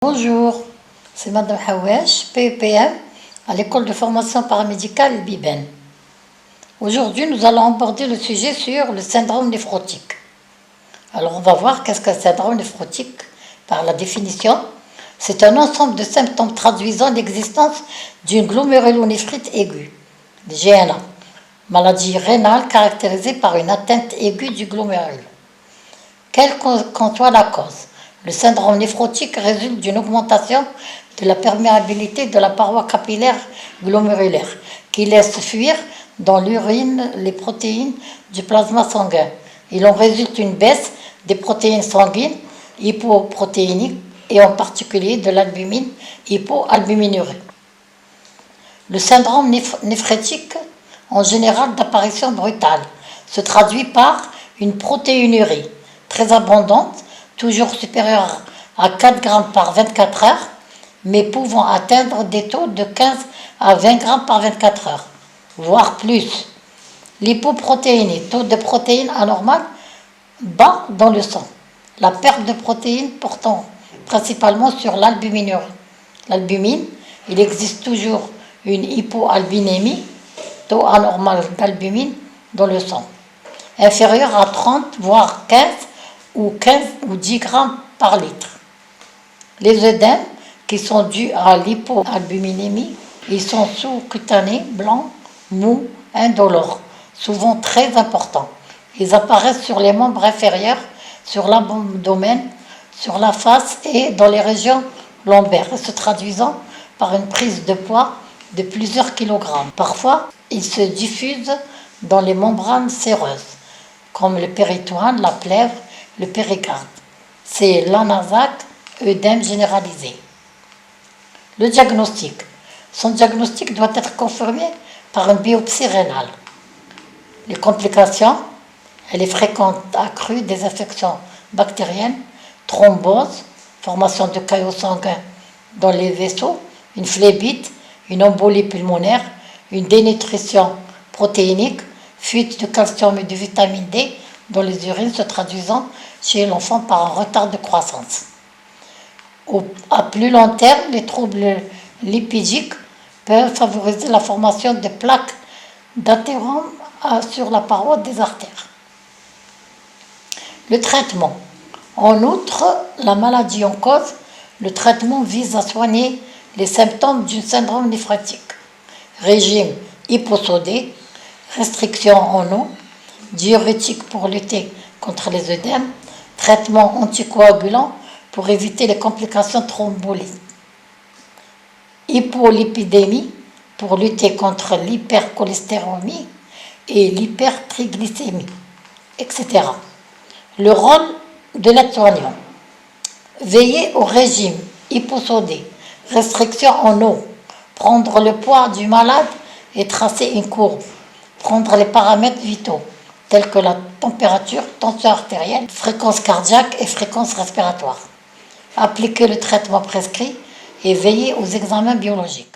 Bonjour, c'est Madame Hawash, PEPM, à l'école de formation paramédicale Biben. Aujourd'hui, nous allons aborder le sujet sur le syndrome néphrotique. Alors, on va voir qu'est-ce qu'un syndrome néphrotique par la définition. C'est un ensemble de symptômes traduisant l'existence d'une glomérulonéphrite aiguë, GNA, maladie rénale caractérisée par une atteinte aiguë du glomérule. Quelle qu'en soit la cause, le syndrome néphrotique résulte d'une augmentation de la perméabilité de la paroi capillaire glomérulaire qui laisse fuir dans l'urine les protéines du plasma sanguin. Il en résulte une baisse des protéines sanguines hypoprotéiniques et en particulier de l'albumine hypoalbuminurie. Le syndrome néphrétique, en général d'apparition brutale, se traduit par une protéinurie très abondante, toujours supérieure à 4 grammes par 24 heures, mais pouvant atteindre des taux de 15 à 20 grammes par 24 heures, voire plus. L'hypoprotéinie, taux de protéines anormal bas dans le sang. La perte de protéines portant principalement sur l'albuminurie. L'albumine, il existe toujours une hypoalbinémie, taux anormal d'albumine dans le sang, inférieur à 30 voire 15 ou 10 grammes par litre. Les œdèmes qui sont dus à l'hypoalbuminémie, ils sont sous-cutanés, blancs, mous, indolores, souvent très importants. Ils apparaissent sur les membres inférieurs, sur l'abdomen, sur la face et dans les régions lombaires, se traduisant par une prise de poids de plusieurs kilogrammes. Parfois, ils se diffusent dans les membranes séreuses, comme le péritoine, la plèvre, le péricarde. C'est l'anasac, œdème généralisé. Le diagnostic. Son diagnostic doit être confirmé par une biopsie rénale. Les complications, elle est fréquente accrue des infections bactériennes, thrombose, formation de caillots sanguins dans les vaisseaux, une phlébite, une embolie pulmonaire, une dénutrition protéinique, fuite de calcium et de vitamine D dans les urines se traduisant chez l'enfant par un retard de croissance. À plus long terme, les troubles lipidiques peuvent favoriser la formation de plaques d'athérome sur la paroi des artères. Le traitement. En outre la maladie en cause, le traitement vise à soigner les symptômes du syndrome néphrotique. Régime hyposodé, restriction en eau, diurétique pour lutter contre les œdèmes, traitement anticoagulant pour éviter les complications thromboliques, hypolipidémie pour lutter contre l'hypercholestérolémie et l'hypertriglycémie, etc. Le rôle de l'aide-soignant. Veiller au régime hyposodé, restriction en eau, prendre le poids du malade et tracer une courbe, prendre les paramètres vitaux tels que la température, tension artérielle, fréquence cardiaque et fréquence respiratoire. Appliquer le traitement prescrit et veiller aux examens biologiques.